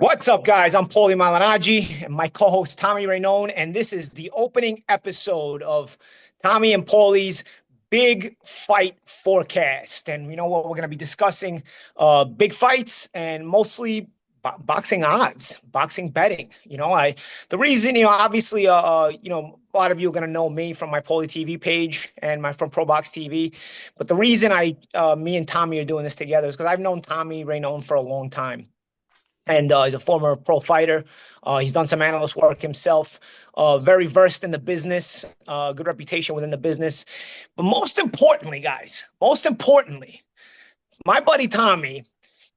What's up, guys? I'm Paulie Malignaggi and my co-host Tommy Rainone, and this is the opening episode of Tommy and Paulie's Big Fight Forecast. And you know what? We're going to be discussing big fights and mostly boxing odds, boxing betting. The reason, obviously, a lot of you are going to know me from my Paulie TV page and from Pro Box TV. But the reason me and Tommy are doing this together is because I've known Tommy Rainone for a long time. And he's a former pro fighter. He's done some analyst work himself, very versed in the business, good reputation within the business. But most importantly, guys, my buddy Tommy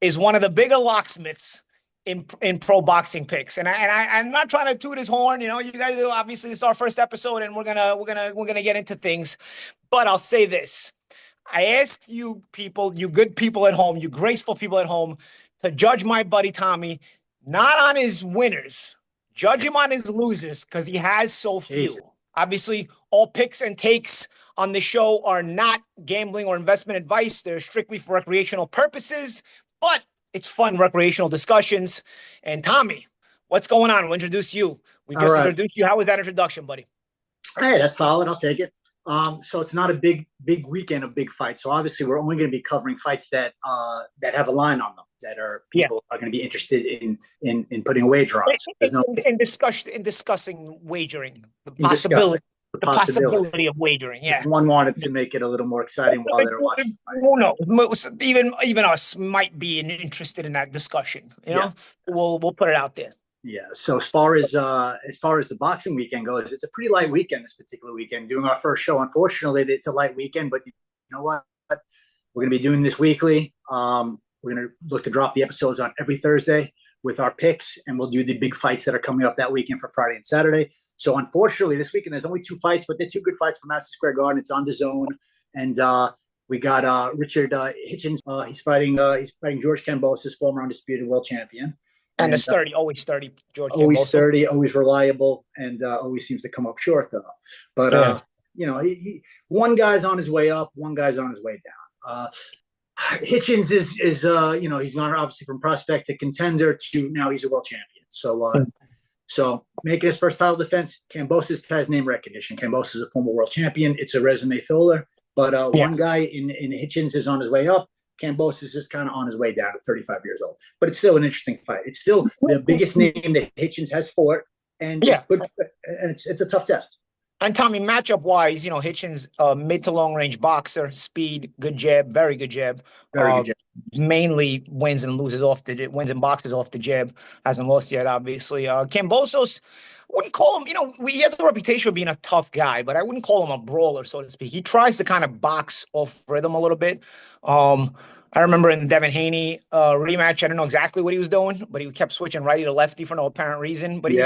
is one of the bigger locksmiths in pro boxing picks. And I'm not trying to toot his horn. You guys, obviously this is our first episode and we're gonna get into things. But I'll say this. I asked you people, you good people at home, you graceful people at home, to judge my buddy Tommy, not on his winners, judge him on his losers, because he has so few. Jeez. Obviously, all picks and takes on the show are not gambling or investment advice. They're strictly for recreational purposes, but it's fun recreational discussions. And Tommy, what's going on? We'll introduce you. We just introduced you. How was that introduction, buddy? Hey, that's solid. I'll take it. So it's not a big weekend of big fights. So obviously we're only going to be covering fights that have a line on them, that are people are going to be interested in putting a wager on. So in discussing wagering, the possibility of wagering. Yeah. If one wanted to make it a little more exciting while they're watching. Who knows? Even us might be interested in that discussion. We'll put it out there. Yeah. So as far as the boxing weekend goes, it's a pretty light weekend this particular weekend. Doing our first show, unfortunately, it's a light weekend. But you know what? We're going to be doing this weekly. We're going to look to drop the episodes on every Thursday with our picks, and we'll do the big fights that are coming up that weekend for Friday and Saturday. So unfortunately, this weekend there's only two fights, but they're two good fights from Madison Square Garden. It's on the zone, and we got Richard Hitchens. He's fighting George Kambosos, former undisputed world champion. And it's always 30, George. Always 30, always reliable, and always seems to come up short, though. But, one guy's on his way up, one guy's on his way down. Hitchens is he's gone obviously from prospect to contender to now he's a world champion. So making his first title defense, Kambosos has name recognition. Kambosos is a former world champion. It's a resume filler. But one guy in Hitchens is on his way up. Kambosos is kind of on his way down at 35 years old. But it's still an interesting fight. It's still the biggest name that Hitchens has fought. And it's a tough test. And Tommy, matchup-wise, Hitchens, mid to long-range boxer, speed, good jab, very good jab. Very good jab. Mainly wins and boxes off the jab. Hasn't lost yet, obviously. Kambosos, wouldn't call him, he has the reputation of being a tough guy, but I wouldn't call him a brawler, so to speak. He tries to kind of box off rhythm a little bit. I remember in the Devin Haney rematch, I don't know exactly what he was doing, but he kept switching righty to lefty for no apparent reason. But he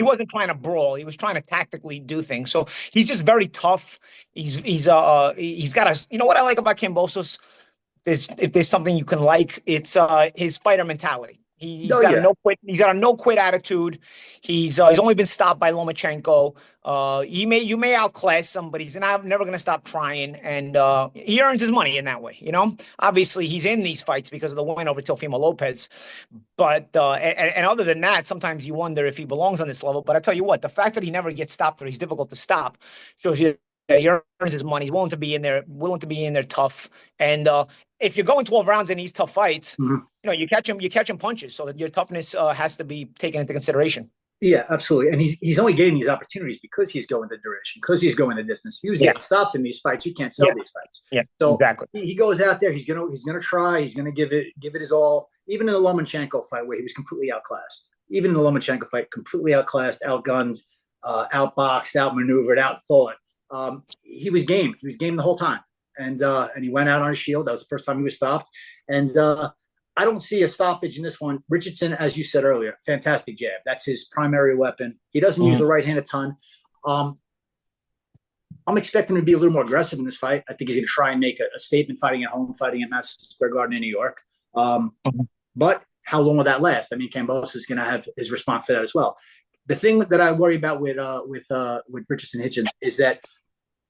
wasn't trying to brawl. He was trying to tactically do things. So he's just very tough. He's got a, what I like about Kambosos, if there's something you can like, it's his fighter mentality. He's got a no quit attitude. He's only been stopped by Lomachenko. You may outclass him, but he's never going to stop trying, and he earns his money in that way. Obviously he's in these fights because of the win over Teofimo Lopez. But and other than that, sometimes you wonder if he belongs on this level. But I tell you what, the fact that he never gets stopped or he's difficult to stop shows you that he earns his money. He's willing to be in there tough. And if you're going 12 rounds in these tough fights, you catch him punches, so that your toughness has to be taken into consideration. Yeah, absolutely. And he's only getting these opportunities because he's going the duration, because he's going the distance. If he was getting stopped in these fights, you can't sell these fights. Yeah, so exactly. He goes out there. He's gonna try. He's gonna give it his all. Even in the Lomachenko fight, where he was completely outclassed. Even in the Lomachenko fight, completely outclassed, outgunned, outboxed, outmaneuvered, outthought. He was game. He was game the whole time. And he went out on his shield. That was the first time he was stopped. And I don't see a stoppage in this one. Richardson, as you said earlier, fantastic jab. That's his primary weapon. He doesn't use the right hand a ton. I'm expecting him to be a little more aggressive in this fight. I think he's going to try and make a statement fighting at home, fighting at Madison Square Garden in New York. But how long will that last? I mean, Kambosos is going to have his response to that as well. The thing that I worry about with Richardson Hitchens is that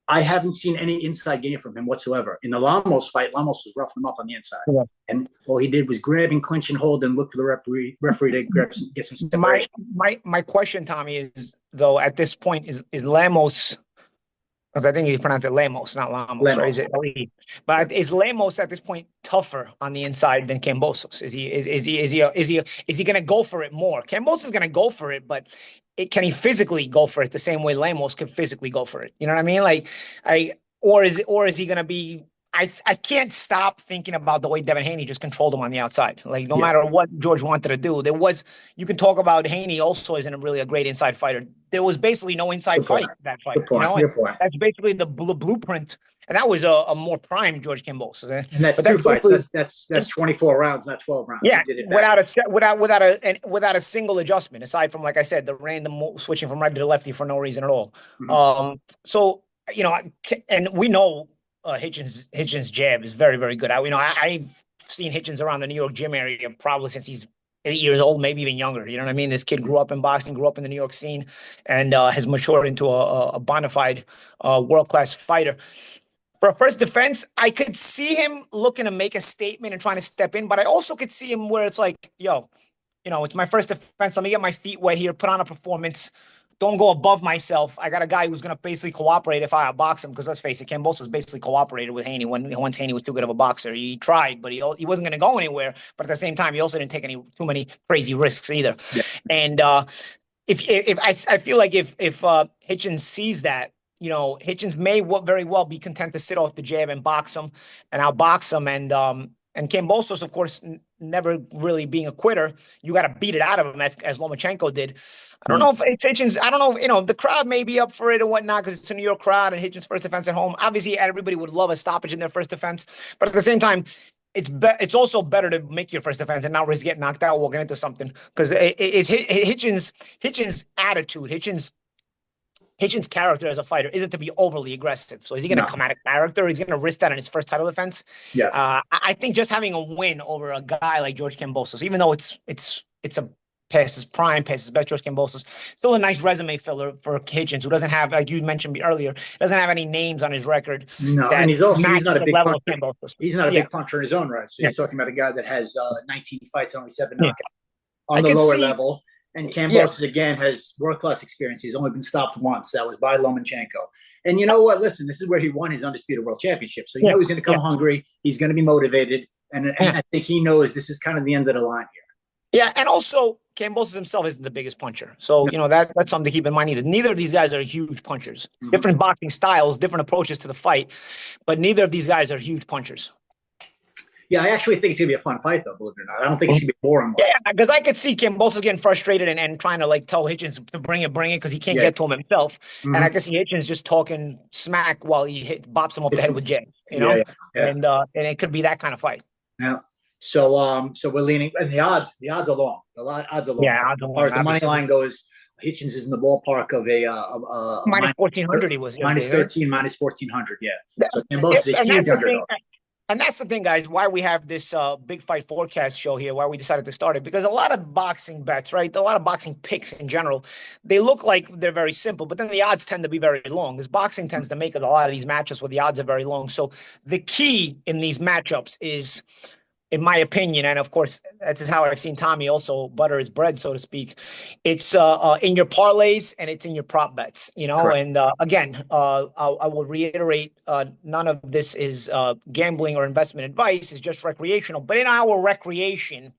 I haven't seen any inside game from him whatsoever. In the Lamos fight, Lamos was roughing him up on the inside. Yeah. And all he did was grab and clinch and hold and look for the referee to get some separation. My question, Tommy, is though at this point is Lamos, because I think you pronounce it Lamos, not Lamos, right? Is it L-E? But is Lamos at this point tougher on the inside than Kambosos? Is he going to go for it more? Kambosos is going to go for it, but can he physically go for it the same way Lamos could physically go for it? You know what I mean? Or is he going to be? I can't stop thinking about the way Devin Haney just controlled him on the outside. Like no matter what George wanted to do, you can talk about Haney also isn't really a great inside fighter. There was basically no inside fight that fight. That's basically the blueprint. And that was a more prime George Kambosos. And that's two fights. That's 24 rounds, not 12 rounds. Yeah, without a single adjustment, aside from, like I said, the random switching from right to lefty for no reason at all. Mm-hmm. So and we know Hitchens' jab is very, very good. I've seen Hitchens around the New York gym area probably since he's 8 years old, maybe even younger. You know what I mean? This kid grew up in boxing, grew up in the New York scene, and has matured into a bona fide world-class fighter. For a first defense, I could see him looking to make a statement and trying to step in, but I also could see him where it's like, it's my first defense. Let me get my feet wet here, put on a performance. Don't go above myself. I got a guy who's going to basically cooperate if I outbox him, because let's face it, Kambosos basically cooperated with Haney once Haney was too good of a boxer. He tried, but he wasn't going to go anywhere. But at the same time, he also didn't take too many crazy risks either. Yeah. And I feel like if Hitchens sees that, Hitchens may very well be content to sit off the jab and box him and outbox him. And Kambosos, of course, never really being a quitter, you got to beat it out of him as Lomachenko did. I don't know if Hitchens, the crowd may be up for it and whatnot because it's a New York crowd and Hitchens' first defense at home. Obviously, everybody would love a stoppage in their first defense, but at the same time, it's also better to make your first defense and not risk getting knocked out walking into something, because it's Hitchens' attitude, Hitchens' character as a fighter isn't to be overly aggressive. So is he going to come out of character? He's going to risk that in his first title defense. Yeah. I think just having a win over a guy like George Kambosos, even though it's a past his prime, past his best, George Kambosos, still a nice resume filler for Hitchens, who doesn't have, like you mentioned earlier, doesn't have any names on his record. No, and he's not a big puncher. He's not a big puncher in his own right. So you're talking about a guy that has 19 fights, only 7 knockouts on the lower level. And Kambosos, again, has world-class experience. He's only been stopped once. That was by Lomachenko. And you know what? Listen, this is where he won his undisputed world championship. So you know he's going to come hungry. He's going to be motivated. And I think he knows this is kind of the end of the line here. Yeah, and also Kambosos himself isn't the biggest puncher. So, that's something to keep in mind either. Neither of these guys are huge punchers. Mm-hmm. Different boxing styles, different approaches to the fight. But neither of these guys are huge punchers. Yeah, I actually think it's going to be a fun fight, though, believe it or not. I don't think it's going to be boring. Yeah, because I could see Kambosos getting frustrated and trying to, tell Hitchens to bring it, because he can't get to him himself. Mm-hmm. And I could see Hitchens just talking smack while he bops him up the head with jabs, Yeah. And it could be that kind of fight. Yeah. So we're leaning, and the odds are long. The odds are long. Yeah, odds are long. As far as the money line goes, Hitchens is in the ballpark of a minus 1,400. He was minus 13, minus 1,400. Yeah. So Kambosos is a huge underdog. And that's the thing, guys, why we have this big fight forecast show here, why we decided to start it, because a lot of boxing bets, right, a lot of boxing picks in general, they look like they're very simple, but then the odds tend to be very long, because boxing tends to make a lot of these matchups where the odds are very long. So the key in these matchups is, in my opinion, and of course, that's how I've seen Tommy also butter his bread, so to speak. It's in your parlays and it's in your prop bets, Correct. And again, I will reiterate, none of this is gambling or investment advice. It's just recreational. But in our recreation,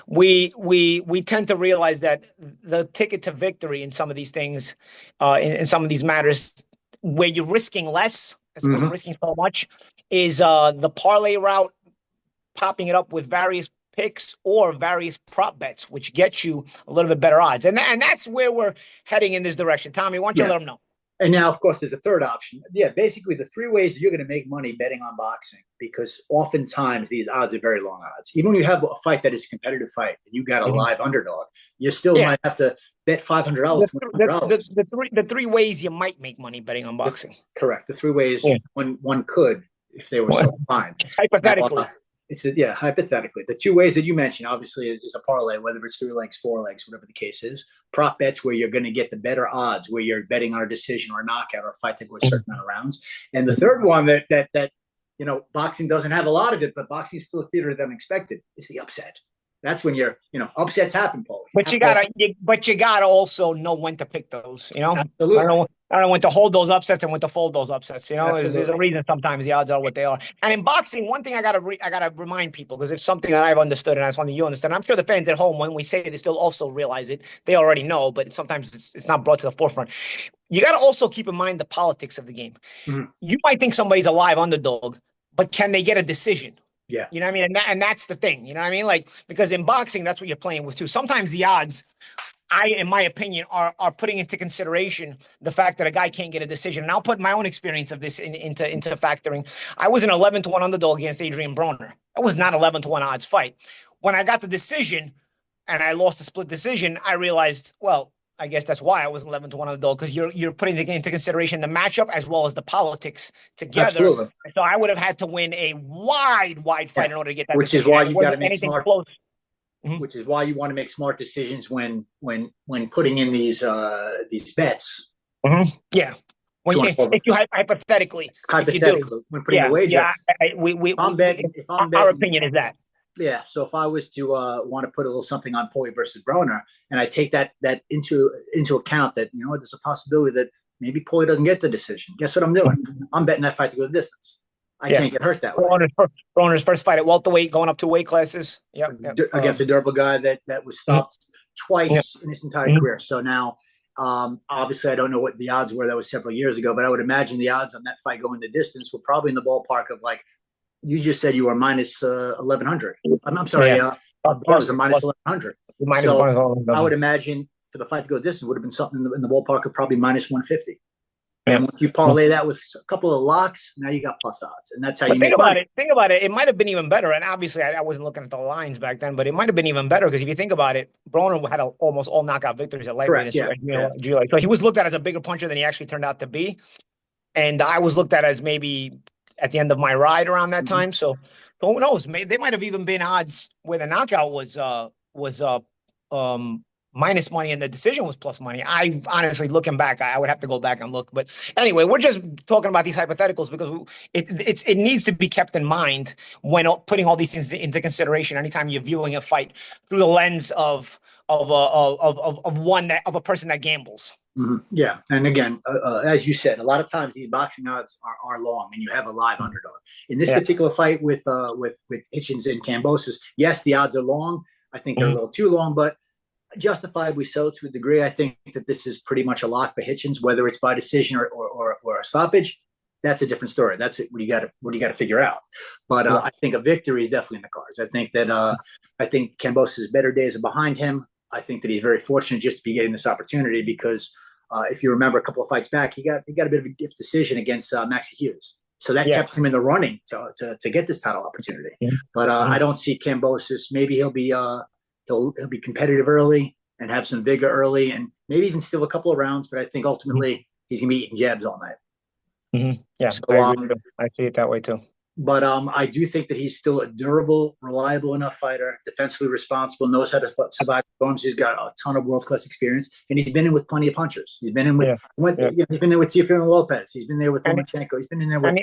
we tend to realize that the ticket to victory in some of these things, in some of these matters, where you're risking less as opposed to risking so much, is the parlay route, popping it up with various picks or various prop bets, which gets you a little bit better odds. And that's where we're heading in this direction. Tommy, why don't you let them know? And now, of course, there's a third option. Yeah, basically the 3 ways that you're going to make money betting on boxing, because oftentimes these odds are very long odds. Even when you have a fight that is a competitive fight and you got a live underdog, you still might have to bet $500. The 3 ways you might make money betting on boxing. Correct. The 3 ways one could, if they were so fine. Hypothetically. Yeah, hypothetically. The two ways that you mentioned, obviously, is a parlay, whether it's 3 legs, 4 legs, whatever the case is. Prop bets where you're going to get the better odds, where you're betting on a decision or a knockout or a fight that goes a certain amount of rounds. And the third one that boxing doesn't have a lot of it, but boxing is still a theater than expected, is the upset. That's when upsets happen, Paulie. But you gotta also know when to pick those. Absolutely. I don't know when to hold those upsets and when to fold those upsets. There's a Absolutely. reason sometimes the odds are what they are. And in boxing, one thing I gotta remind people, because it's something that I've understood and I just want you understand. I'm sure the fans at home, when we say this, they'll also realize it. They already know, but sometimes it's not brought to the forefront. You got to also keep in mind the politics of the game. Mhm. You might think somebody's a live underdog, but can they get a decision? Yeah. You know what I mean? And that's the thing. You know what I mean? Like, because in boxing, that's what you're playing with too. Sometimes the odds, in my opinion, are putting into consideration the fact that a guy can't get a decision. And I'll put my own experience of this into factoring. I was an 11-1 underdog against Adrian Broner. That was not 11-1 odds fight. When I got the decision and I lost a split decision, I realized, well, I guess that's why I was 11-1 underdog, because you're putting into consideration the matchup as well as the politics together. Absolutely. So I would have had to win a wide fight in order to get that. Which decision. is why you got to make smart. Close. Which is why you want to make smart decisions when putting in these bets. Yeah. If you hypothetically when putting the wager. Our opinion is that. Yeah. So if I was to want to put a little something on Paulie versus Broner, and I take that into account, that there's a possibility that maybe Paulie doesn't get the decision. Guess what I'm doing? I'm betting that fight to go the distance. I can't get hurt that way. Broner's first fight at welterweight, going up 2 weight classes. Yep. Against a durable guy that was stopped twice in his entire career. So now, obviously, I don't know what the odds were. That was several years ago, but I would imagine the odds on that fight going the distance were probably in the ballpark of, like, you just said you were minus 1,100. I'm sorry, it was a minus 1,100. So I would imagine for the fight to go distance would have been something in the ballpark of probably minus 150. And once you parlay that with a couple of locks, now you got plus odds, and that's how you make money. Think about it. It might have been even better. And obviously, I wasn't looking at the lines back then, but it might have been even better, because if you think about it, Broner had almost all knockout victories at lightweight. So he was looked at as a bigger puncher than he actually turned out to be, and I was looked at as maybe at the end of my ride around that time. So who knows? They might have even been odds where the knockout was minus money and the decision was plus money. I honestly, looking back, I would have to go back and look. But anyway, we're just talking about these hypotheticals because it needs to be kept in mind when putting all these things into consideration. Anytime you're viewing a fight through the lens of a person that gambles. Mm-hmm. Yeah, and again, as you said, a lot of times these boxing odds are long, and you have a live underdog. In this particular fight with Hitchens and Kambosos, yes, the odds are long. I think they're a little too long, but justifiably so to a degree. I think that this is pretty much a lock for Hitchens, whether it's by decision or a stoppage. That's a different story. That's what you got to figure out. But I think a victory is definitely in the cards. I think that I think Kambosos' better days are behind him. I think that he's very fortunate just to be getting this opportunity because if you remember a couple of fights back, he got a bit of a gift decision against Maxie Hughes. So that kept him in the running to get this title opportunity. Yeah. But I don't see Kambosos. Maybe he'll be competitive early and have some vigor early and maybe even steal a couple of rounds. But I think ultimately he's going to be eating jabs all night. Mm-hmm. Yeah, so, I see it that way too. But I do think that he's still a durable, reliable enough fighter, defensively responsible, knows how to survive storms. He's got a ton of world-class experience, and he's been in with plenty of punchers. He's been in with he's been there with Teofimo Lopez. He's been there with Lomachenko. He's been in there with.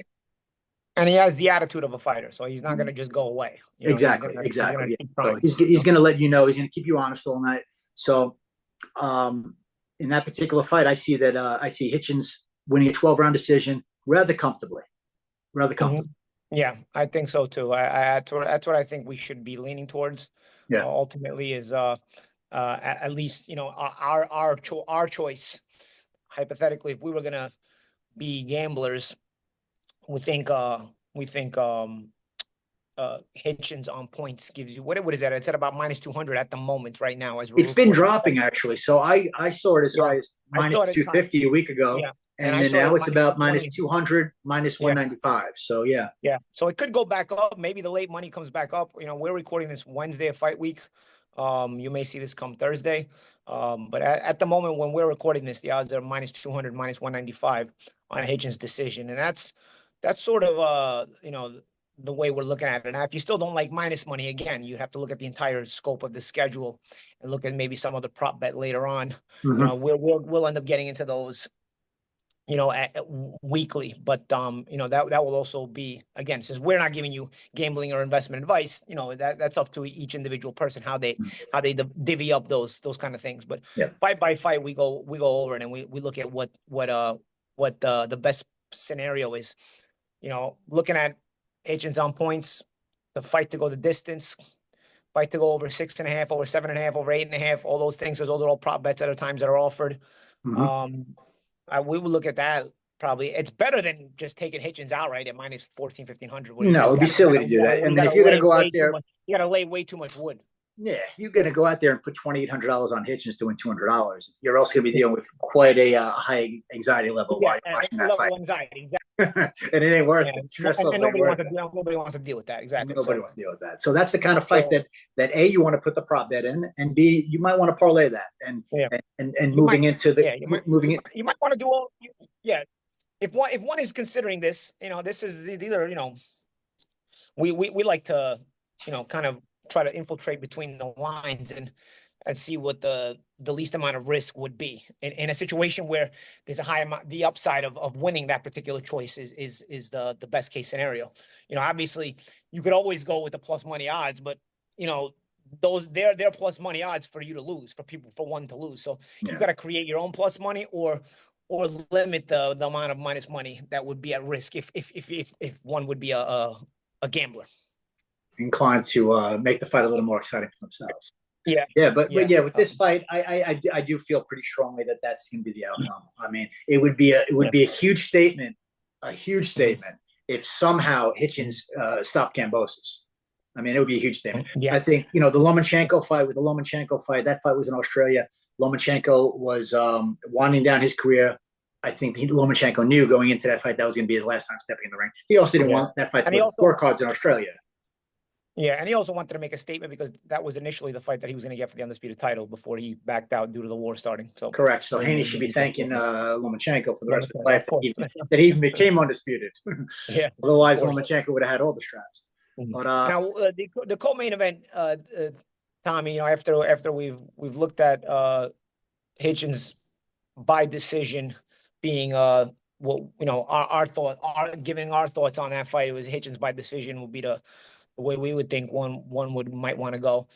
And he has the attitude of a fighter, so he's not going to just go away. Exactly. He's going to let you know. He's going to keep you honest all night. So, in that particular fight, I see Hitchens winning a 12-round decision rather comfortably. Mm-hmm. Yeah, I think so too. That's what I think we should be leaning towards. Yeah. Ultimately, is at least our choice. Hypothetically, if we were gonna be gamblers, we think Hitchens on points gives you what is that? It's at about minus 200 at the moment right now. It's been dropping actually. So I saw it as high as minus 250 a week ago. Yeah. And then now it's about minus 200, minus 195. So, yeah. Yeah. So it could go back up. Maybe the late money comes back up. We're recording this Wednesday of fight week. You may see this come Thursday. But at the moment when we're recording this, the odds are minus 200, minus 195 on a Hitchens decision. And that's sort of, the way we're looking at it. Now, if you still don't like minus money, again, you have to look at the entire scope of the schedule and look at maybe some other prop bet later on. Mhm. You know, we'll end up getting into those, you know, weekly, but you know, that will also be, again, since we're not giving you gambling or investment advice, you know, that's up to each individual person how they divvy up those kind of things. But Yeah. fight by fight, we go over it, and we look at what the best scenario is. You know, looking at Hitchens on points, the fight to go the distance, fight to go over 6.5, over 7.5, over 8.5, all those things. Those are all prop bets at times that are offered. Mhm. We would look at that. Probably it's better than just taking Hitchens outright at minus 14, 1500. No, it'd be silly to do that. I mean, if you're going to go out there, you got to lay way too much wood. yeah, if you're going to go out there and put $2,800 on Hitchens to win $200, you're also going to be dealing with quite a high anxiety level while you're watching that fight. Anxiety, exactly. And it ain't worth it. Stress level nobody wants to deal with that. Exactly. Nobody wants to deal with that. So that's the kind of fight that A, you want to put the prop bet in, and B, you might want to parlay that and moving into the you might want to do all. If one is considering this, you know, these are, you know, we like to, you know, kind of try to infiltrate between the lines and see what the least amount of risk would be in a situation where there's a high amount, the upside of winning that particular choice is the best case scenario. You know, obviously you could always go with the plus money odds, but you know, they're plus money odds for you to lose, for one to lose. So you got to create your own plus money or limit the amount of minus money that would be at risk if one would be a gambler. Inclined to make the fight a little more exciting for themselves. But with this fight, I do feel pretty strongly that that's going to be the outcome. I mean, it would be a huge statement, if somehow Hitchens stopped Kambosos. I mean, it would be a huge statement. I think, you know, the Lomachenko fight, that fight was in Australia. Lomachenko was winding down his career. I think Lomachenko knew going into that fight that was going to be his last time stepping in the ring. He also didn't want that fight to go scorecards in Australia. Yeah, and he also wanted to make a statement because that was initially the fight that he was going to get for the undisputed title before he backed out due to the war starting. So correct. So Haney should be thanking Lomachenko for the rest of his life that he even became undisputed. Otherwise, Lomachenko would have had all the straps. But now the co-main event, Tommy, you know, after we've looked at Hitchens by decision being what, you know, giving our thoughts on that fight, it was Hitchens by decision would be the way we would think one might want to go.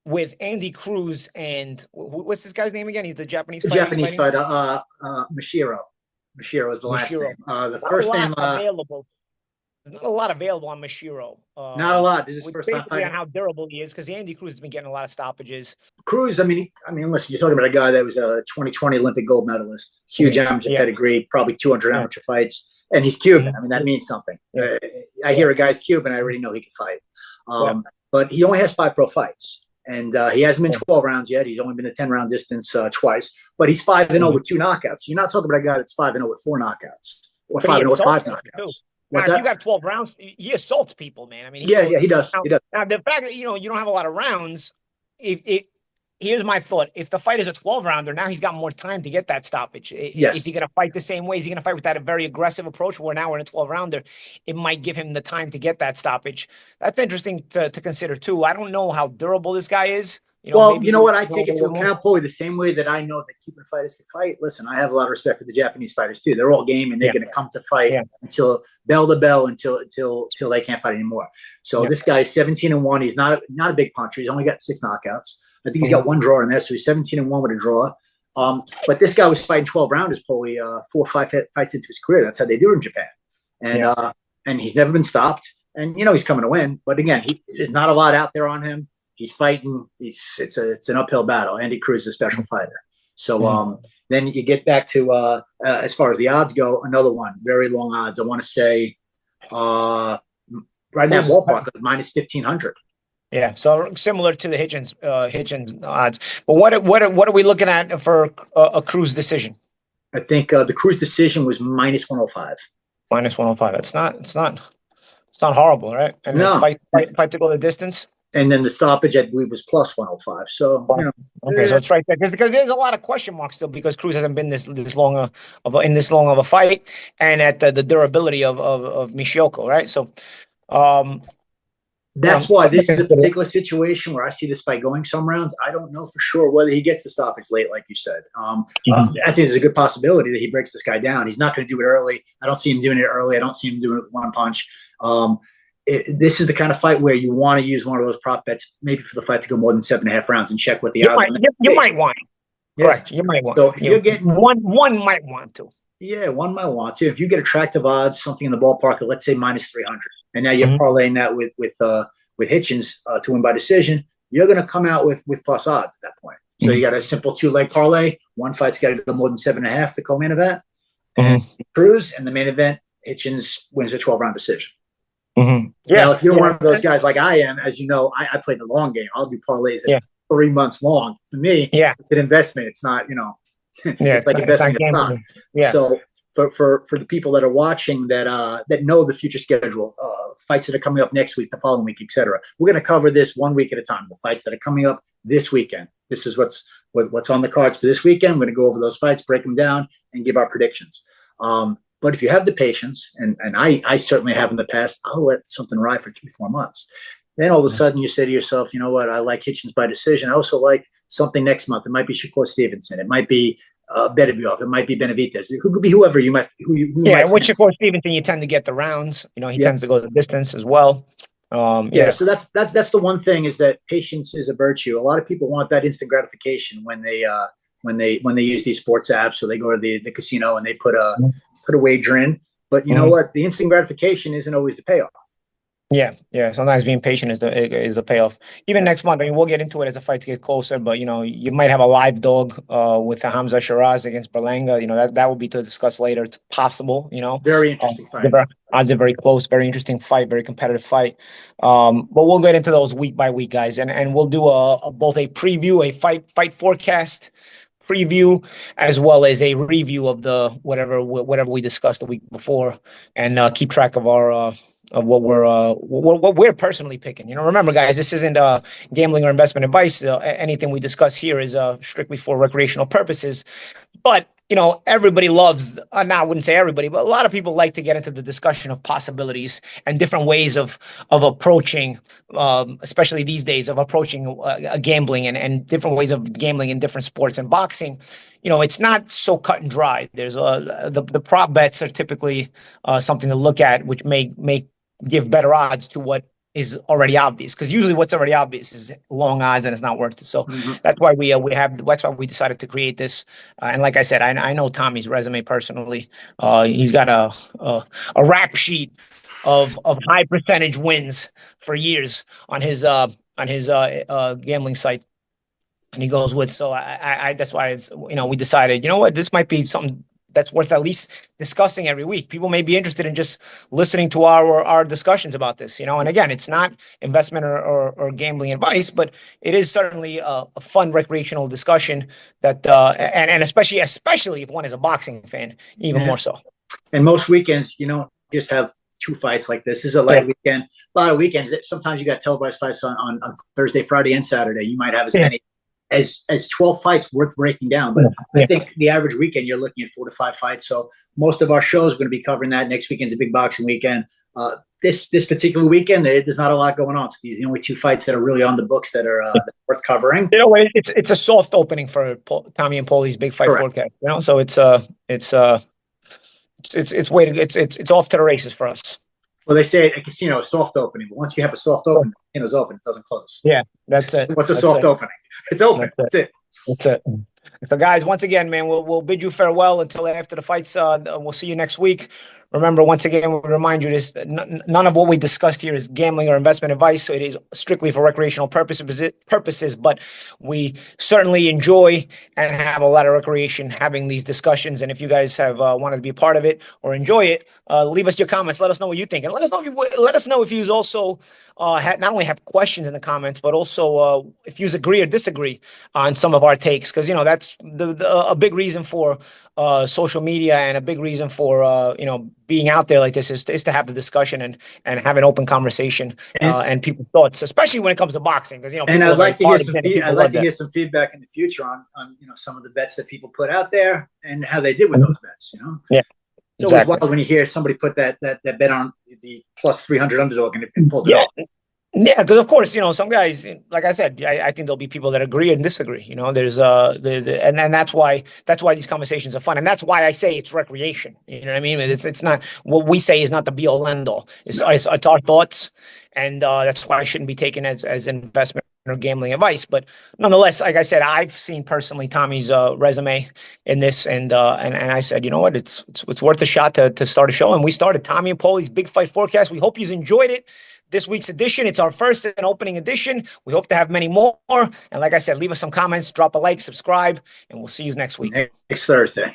With Andy Cruz and what's this guy's name again? He's the Japanese fighter. Japanese fighter, Mashiro. Mashiro is the last name. The first name available. There's not a lot available on Mashiro. Not a lot. This is first time fighting. On how durable he is, because Andy Cruz has been getting a lot of stoppages. Cruz, I mean, listen, you're talking about a guy that was a 2020 Olympic gold medalist, huge amateur pedigree, probably 200 amateur fights, and he's Cuban. I mean, that means something. I hear a guy's Cuban, I already know he can fight. But he only has 5 pro fights, and he hasn't been 12 rounds yet. He's only been a 10-round distance twice, but he's 5-0 with 2 knockouts. You're not talking about a guy that's 5-0 with 4 knockouts or 5-0 with 5 knockouts. Now, if you got 12 rounds, he assaults people, man. I mean, he does. Now, the fact that, you know, you don't have a lot of rounds, here's my thought. If the fight is a 12-rounder, now he's got more time to get that stoppage. Is he going to fight the same way? Is he going to fight with that very aggressive approach where now we're in a 12-rounder? It might give him the time to get that stoppage. That's interesting to consider, too. I don't know how durable this guy is. You know, you know what? I take it to account, Paulie, the same way that I know that Cuban fighters can fight. Listen, I have a lot of respect for the Japanese fighters too. They're all game, and they're going to come to fight until bell to bell until they can't fight anymore. So this guy is 17-1. He's not a big puncher. He's only got 6 knockouts. I think he's got 1 draw in there, so he's 17-1 with a draw. But this guy was fighting 12 rounders, Paulie, 4 or 5 fights into his career. That's how they do it in Japan. And he's never been stopped. And you know he's coming to win. But again, there's not a lot out there on him. He's fighting. It's an uphill battle. Andy Cruz is a special fighter. So then you get back to as far as the odds go, another one, very long odds. I want to say right now ballpark minus 1,500. Yeah, so similar to the Hitchens odds. But what are we looking at for a Cruz decision? I think the Cruz decision was minus 105. Minus 105. It's not horrible, right? And it's fight to go the distance. And then the stoppage, I believe, was plus 105. So, Okay, so it's right there because there's a lot of question marks still because Cruz hasn't been this long in this long of a fight, and at the durability of Michioka, right? So, that's why this is a particular situation where I see this fight going some rounds. I don't know for sure whether he gets the stoppage late, like you said. I think there's a good possibility that he breaks this guy down. He's not going to do it early. I don't see him doing it early. I don't see him doing it with one punch. This is the kind of fight where you want to use one of those prop bets, maybe for the fight to go more than 7.5 rounds and check what the odds are. You might want it. Correct. You might want. So if you're getting one might want to. Yeah, one might want to. If you get attractive odds, something in the ballpark of, let's say, minus 300, and now you're parlaying that with Hitchens to win by decision, you're going to come out with plus odds at that point. So you got a simple 2-leg parlay. One fight's got to go more than 7.5 to co-main event. And Cruz, and the main event, Hitchens wins a 12-round decision. Yeah. Now, if you're one of those guys like I am, as you know, I play the long game. I'll do parlays at 3 months long. For me, it's an investment. It's not, it's like investing in stock. Yeah. So for the people that are watching that know the future schedule, fights that are coming up next week, the following week, etc. We're going to cover this 1 week at a time. The fights that are coming up this weekend. This is what's on the cards for this weekend. We're going to go over those fights, break them down, and give our predictions. But if you have the patience, and I certainly have in the past, I'll let something ride for 3-4 months. Then all of a sudden you say to yourself, you know what, I like Hitchens by decision. I also like something next month. It might be Shakur Stevenson. It might be Beterbiev. It might be Benavidez. It could be whoever you might. And with Shakur Stevenson, you tend to get the rounds. He tends to go the distance as well. So that's the one thing, is that patience is a virtue. A lot of people want that instant gratification when they use these sports apps, or they go to the casino and they put a wager in. But you know what? The instant gratification isn't always the payoff. Yeah. Sometimes being patient is the payoff. Even next month, I mean, we'll get into it as the fights get closer. But you might have a live dog with the Hamza Shiraz against Berlanga. That will be to discuss later. It's possible. Very interesting fight. Odds are very close. Very interesting fight. Very competitive fight. But we'll get into those week by week, guys, and we'll do both a preview, a fight forecast preview, as well as a review of the whatever we discussed the week before, and keep track of our. Of what we're personally picking. Remember, guys, this isn't gambling or investment advice. Anything we discuss here is strictly for recreational purposes. But everybody loves. I wouldn't say everybody, but a lot of people like to get into the discussion of possibilities and different ways of approaching, especially these days, of approaching gambling and different ways of gambling in different sports. And boxing, it's not so cut and dry. There's the prop bets are typically something to look at, which may give better odds to what is already obvious, because usually what's already obvious is long odds and it's not worth it. So that's why that's why we decided to create this. And like I said, I know Tommy's resume personally. He's got a rap sheet of high percentage wins for years on his gambling site. And he goes with, so I that's why it's, we decided, this might be something that's worth at least discussing every week. People may be interested in just listening to our discussions about this, and again, it's not investment or gambling advice, but it is certainly a fun recreational discussion that, and especially if one is a boxing fan, even more so. And most weekends, just have 2 fights like this. This is a light weekend. A lot of weekends, sometimes you got televised fights on Thursday, Friday, and Saturday. You might have as many as 12 fights worth breaking down. But I think the average weekend, you're looking at 4 to 5 fights. So most of our shows are going to be covering that. Next weekend's a big boxing weekend. This particular weekend, there's not a lot going on. So these are the only 2 fights that are really on the books that are worth covering. It's a soft opening for Tommy and Paulie's big fight forecast. So it's off to the races for us. Well, they say a casino is soft opening, but once you have a soft opening, the casino's open. It doesn't close. Yeah, that's it. What's a soft opening? It's open. That's it. So, guys, once again, man, we'll bid you farewell until after the fights. We'll see you next week. Remember, once again, we'll remind you this: none of what we discussed here is gambling or investment advice. So it is strictly for recreational purposes. But we certainly enjoy and have a lot of recreation having these discussions. And if you guys have wanted to be a part of it or enjoy it, leave us your comments. Let us know what you think, and let us know if you also not only have questions in the comments, but also if you agree or disagree on some of our takes, because that's a big reason for social media and a big reason for being out there like this is to have the discussion and have an open conversation And, and people's thoughts, especially when it comes to boxing, because and people I'd are very like to hear partisan some and people I'd love like to that. hear some feedback in the future on some of the bets that people put out there and how they did with those bets. Yeah, it's always exactly. wild when you hear somebody put that bet on the plus 300 underdog and pulled it Yeah. off. Yeah, because of course, some guys, like I said, I think there'll be people that agree and disagree. There's and that's why these conversations are fun, and that's why I say it's recreation. You know what I mean? It's not what we say is not the be all end all. It's our thoughts, and that's why I shouldn't be taken as investment or gambling advice. But nonetheless, like I said, I've seen personally Tommy's resume in this, and I said, you know what, it's worth a shot to start a show, and we started Tommy and Paulie's Big Fight Forecast. We hope you've enjoyed it. This week's edition. It's our first and opening edition. We hope to have many more. And like I said, leave us some comments, drop a like, subscribe, and we'll see you next week. Next Thursday.